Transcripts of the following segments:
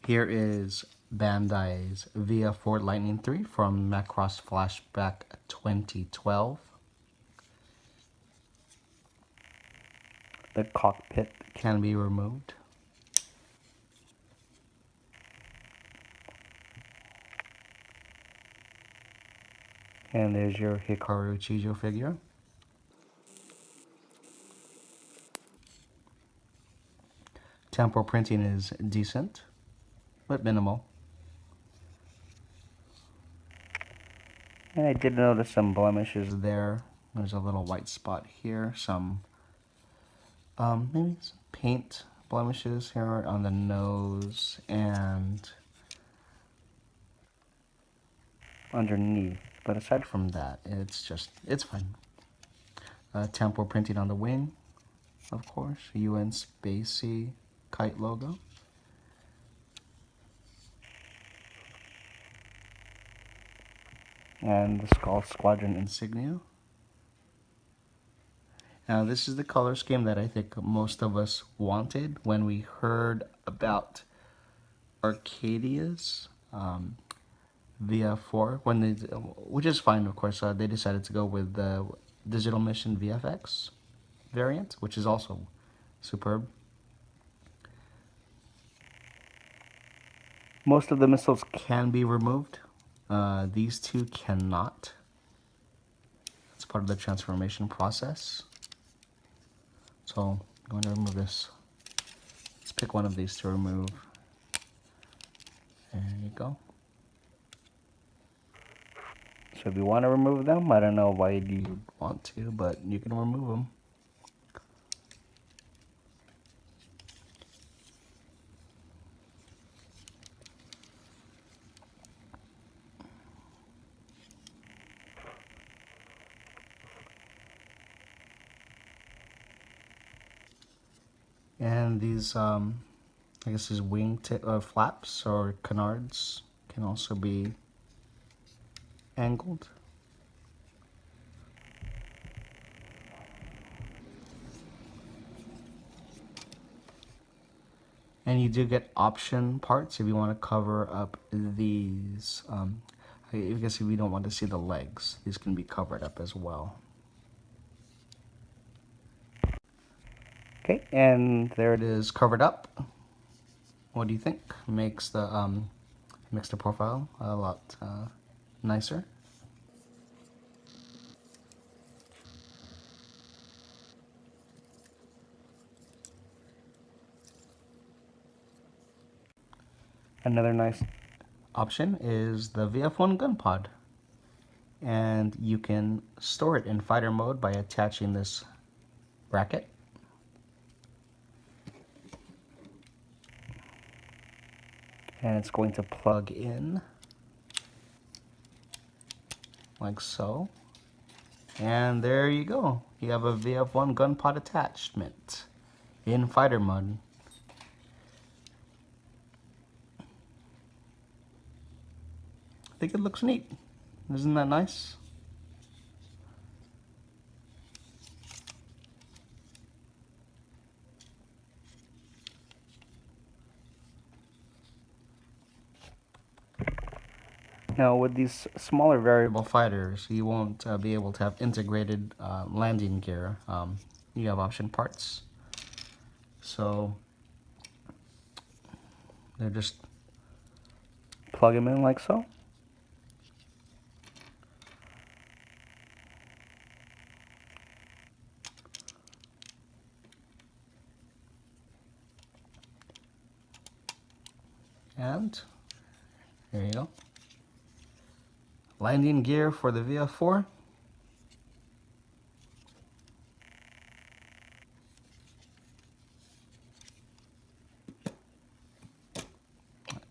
Here is Bandai's VF-4 Lightning 3 from Macross Flashback 2012. The cockpit can be removed. And there's your Hikaru Chijo figure. Tempo printing is decent, but minimal. And I did notice some blemishes there. There's a little white spot here, some maybe some paint blemishes here on the nose and underneath. But aside from that, it's fine. Tempo printing on the wing, of course. UN Spacey kite logo. And the Skull Squadron insignia. Now this is the color scheme that I think most of us wanted when we heard about Arcadia's VF-4, which is fine, of course. They decided to go with the Digital Mission VFX variant, which is also superb. Most of the missiles can be removed. These two cannot. It's part of the transformation process. So I'm going to remove this. Let's pick one of these to remove. There you go. So if you want to remove them, I don't know why you want to, but you can remove them. And these, I guess these wing flaps or canards can also be angled. And you do get option parts if you want to cover up these. I guess if you don't want to see the legs, these can be covered up as well. Okay, and there it is covered up. What do you think? Makes the profile a lot nicer. Another nice option is the VF-1 gun pod, and you can store it in fighter mode by attaching this bracket. And it's going to plug in like so. And there you go. You have a VF-1 gun pod attachment in fighter mode. I think it looks neat. Isn't that nice? Now with these smaller variable fighters, you won't be able to have integrated landing gear. You have option parts. So they're just plug them in like so. And there you go. Landing gear for the VF-4.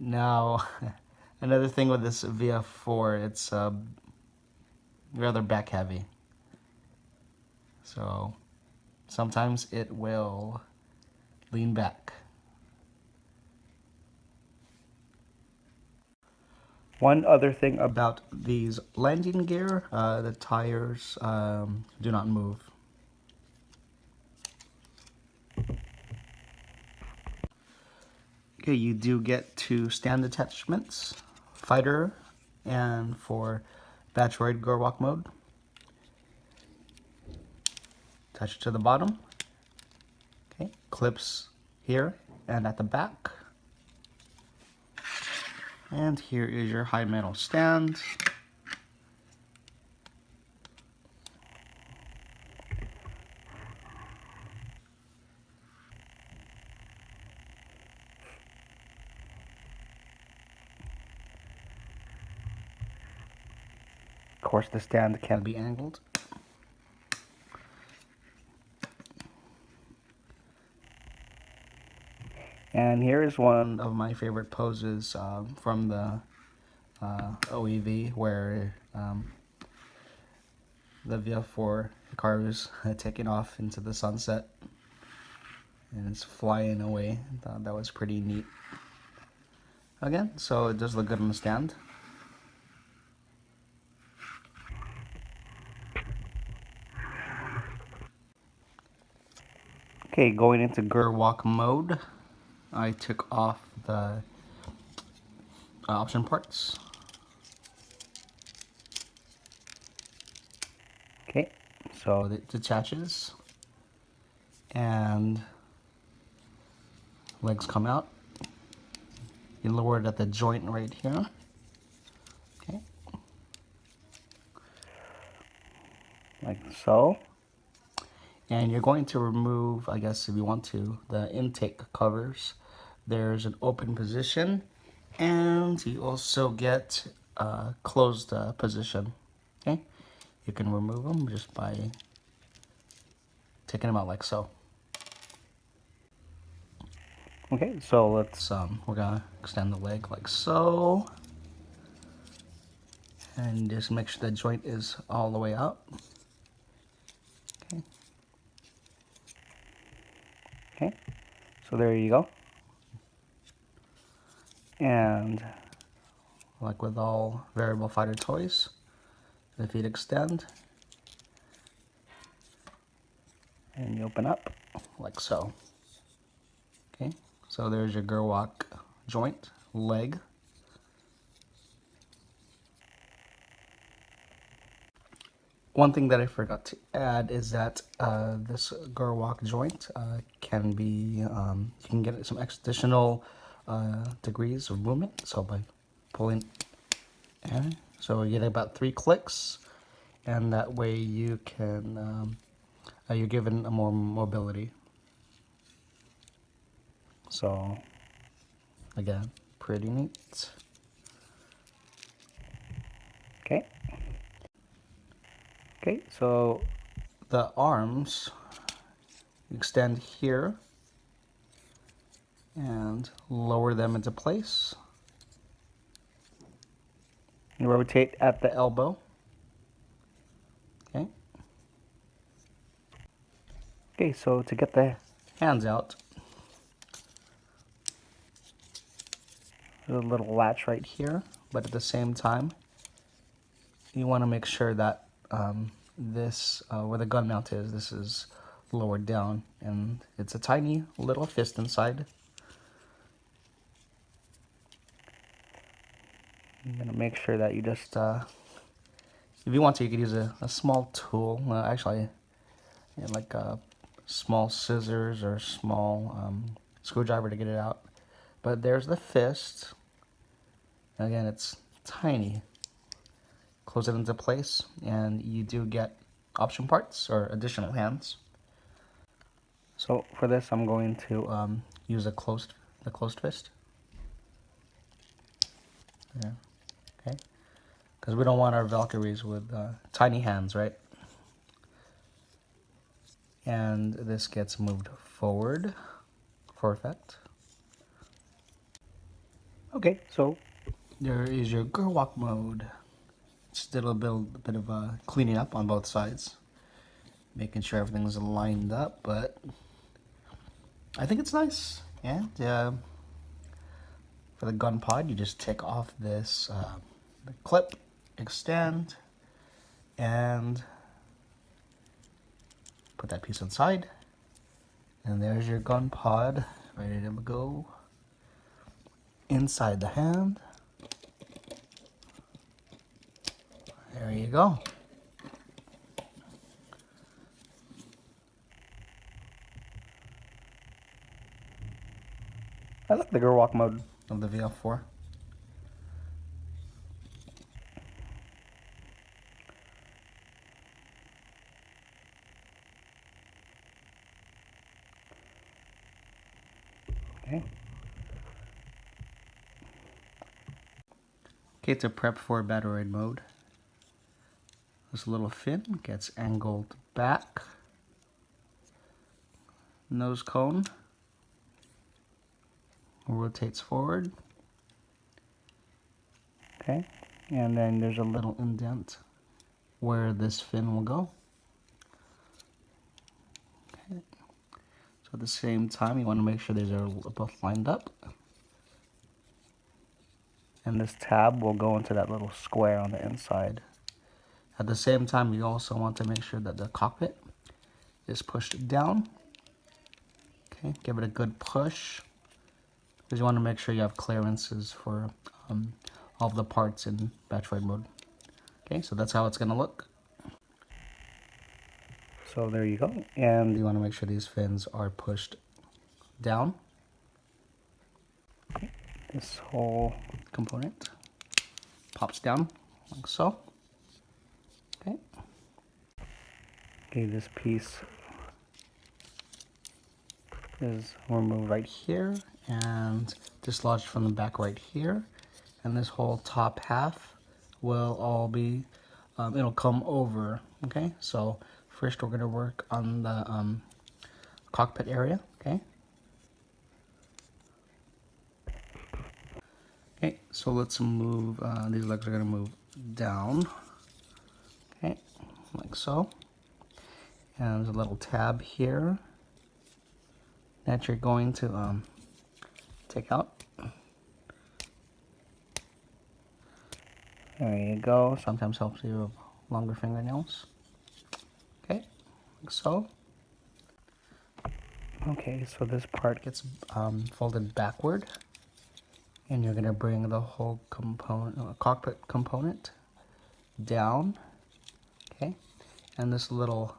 Now, another thing with this VF-4, it's rather back heavy. So sometimes it will lean back. One other thing about these landing gear, the tires do not move. Okay, you do get two stand attachments, fighter and for Battroid gerwalk mode. Attach to the bottom. Okay, clips here and at the back. And here is your high metal stand. Of course, the stand can be angled. And here is one of my favorite poses from the OEV, where the VF-4 car is taking off into the sunset and it's flying away. I thought that was pretty neat. Again, so it does look good on the stand. Okay, going into gerwalk mode, I took off the option parts. Okay, so it detaches and legs come out. You lower it at the joint right here. Okay, like so. And you're going to remove, I guess if you want to, the intake covers. There's an open position, and you also get a closed position. Okay, you can remove them just by taking them out like so. Okay, so let's we're gonna extend the leg like so, and just make sure the joint is all the way out. Okay. Okay, so there you go. And like with all variable fighter toys, the feet extend and you open up like so. Okay, so there's your gerwalk joint, leg. One thing that I forgot to add is that this gerwalk joint can be, you can get some additional degrees of movement. So by pulling, and so you get about 3 clicks, and that way you can, you're given more mobility. So again, pretty neat. Okay. Okay, so the arms extend here and lower them into place. You rotate at the elbow. Okay. Okay, so to get the hands out, there's a little latch right here, but at the same time, you want to make sure that this, where the gun mount is, this is lowered down, and it's a tiny little fist inside. I'm going to make sure that you just, if you want to, you could use a small tool, actually, like small scissors or small screwdriver to get it out. But there's the fist. Again, it's tiny. Close it into place, and you do get option parts or additional hands. So for this, I'm going to use the closed fist. Yeah. Okay. Because we don't want our Valkyries with tiny hands, right? And this gets moved forward for effect. Okay, so there is your gerwalk mode. Just did a bit of cleaning up on both sides, making sure everything's lined up, but I think it's nice. And for the gun pod, you just take off this the clip, extend, and put that piece inside. And there's your gun pod, ready to go. inside the hand. There you go. I like the gerwalk mode of the VF-4. Okay. Okay, to prep for Battroid mode, this little fin gets angled back, nose cone rotates forward, okay, and then there's a little indent where this fin will go. Okay. So at the same time, you want to make sure these are both lined up. And this tab will go into that little square on the inside. At the same time, you also want to make sure that the cockpit is pushed down. Okay, give it a good push, because you want to make sure you have clearances for all of the parts in Battroid mode. Okay, so that's how it's going to look. So there you go. And you want to make sure these fins are pushed down. Okay. This whole component pops down like so. Okay. Okay, this piece is removed right here and dislodged from the back right here. And this whole top half will all be, it'll come over, okay? So first we're gonna work on the cockpit area, okay? Okay, so let's move, these legs are gonna move down, okay, like so. And there's a little tab here that you're going to take out. There you go. Sometimes helps you with longer fingernails. Okay, like so. Okay, so this part gets folded backward, and you're gonna bring the whole component, cockpit component, down. Okay, and this little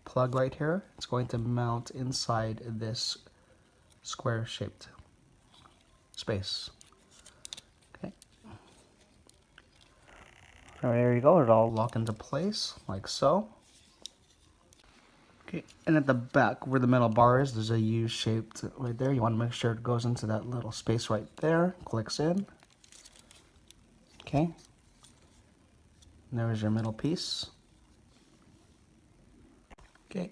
plug right here, it's going to mount inside this square-shaped space. Okay. So there you go. It'll all lock into place like so. Okay, and at the back where the metal bar is, there's a U-shaped right there. You want to make sure it goes into that little space right there. Clicks in. Okay. And there's your middle piece. Okay,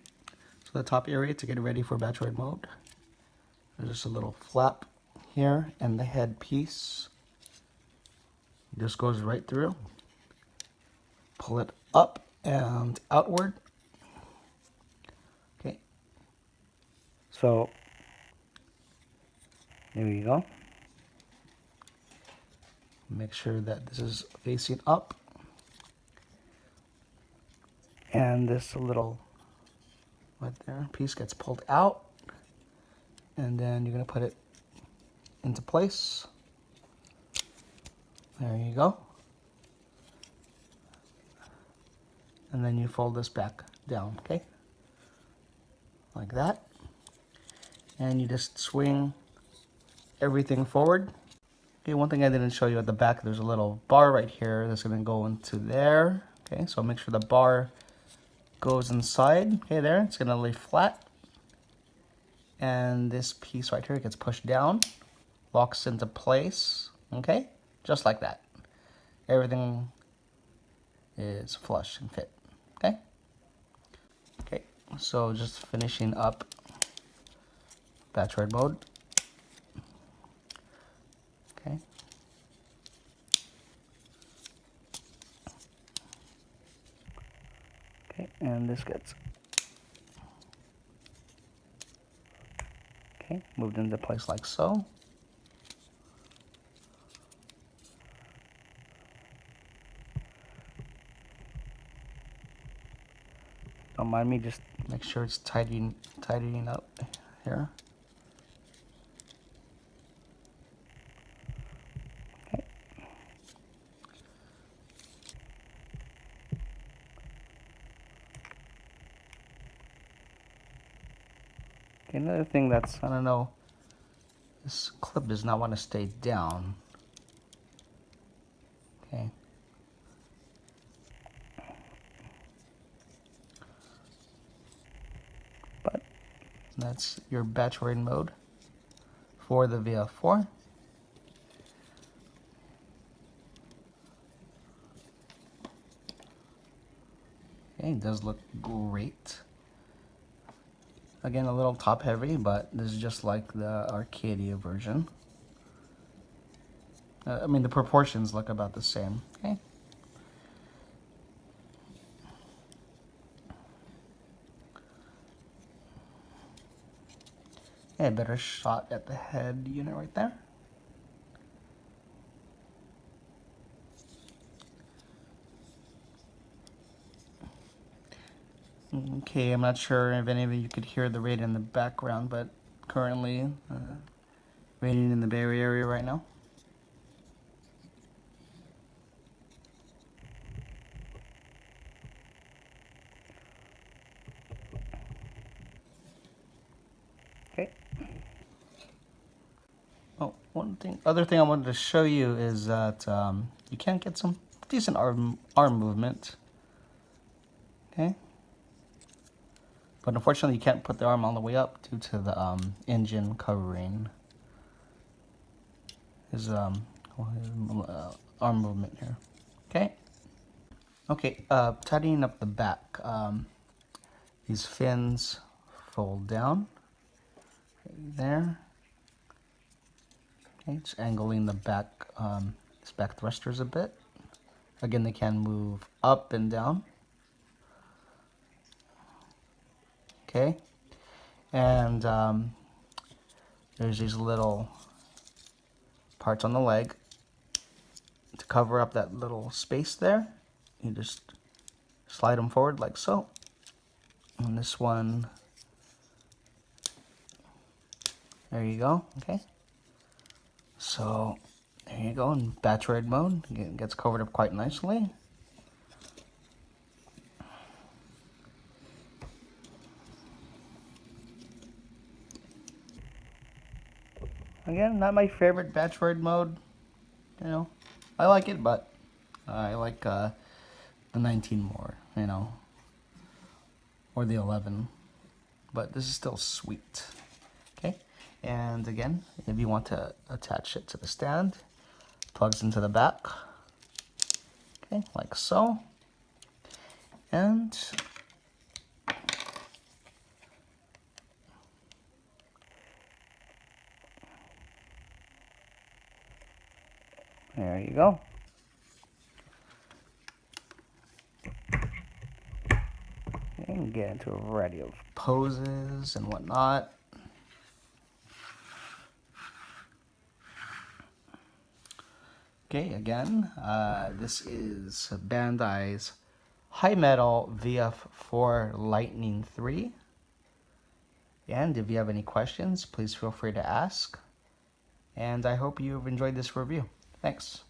so the top area to get ready for Battroid mode. There's just a little flap here, and the head piece just goes right through. Pull it up and outward. Okay, so there you go. Make sure that this is facing up, and this little right there piece gets pulled out, and then you're gonna put it into place. There you go. And then you fold this back down, okay? Like that. And you just swing everything forward. Okay, one thing I didn't show you at the back, there's a little bar right here that's gonna go into there. Okay, so make sure the bar goes inside. Okay, there, it's gonna lay flat. And this piece right here gets pushed down, locks into place, okay? Just like that. Everything is flush and fit, okay? Okay, so just finishing up Battroid mode. Okay. Okay, and this gets moved into place like so. Don't mind me, just make sure it's tidying up here. another thing that's, I don't know, this clip does not want to stay down. Okay. But that's your Battroid mode for the VF-4. Okay, it does look great. Again, a little top heavy, but this is just like the Arcadia version. I mean, the proportions look about the same. Okay. Yeah, better shot at the head unit right there. Okay, I'm not sure if any of you could hear the raid in the background, but currently raiding in the Bay Area right now. Okay. Oh, other thing I wanted to show you is that you can get some decent arm movement. Okay. But unfortunately, you can't put the arm all the way up due to the engine covering his arm movement here. Okay. Okay. Tidying up the back. These fins fold down right there. Okay, just angling the back, these back thrusters a bit. Again, they can move up and down. Okay, and there's these little parts on the leg to cover up that little space there. You just slide them forward like so. And this one, there you go. Okay, so there you go in Battroid mode. It gets covered up quite nicely. Again, not my favorite Battroid mode. You know, I like it, but I like the 19 more, you know, or the 11. But this is still sweet. Okay, and again, if you want to attach it to the stand, plugs into the back. Okay, like so. And there you go. And get into a variety of poses and whatnot. Okay, again, this is Bandai's High Metal VF-4 Lightning 3. And if you have any questions, please feel free to ask. And I hope you've enjoyed this review. Thanks.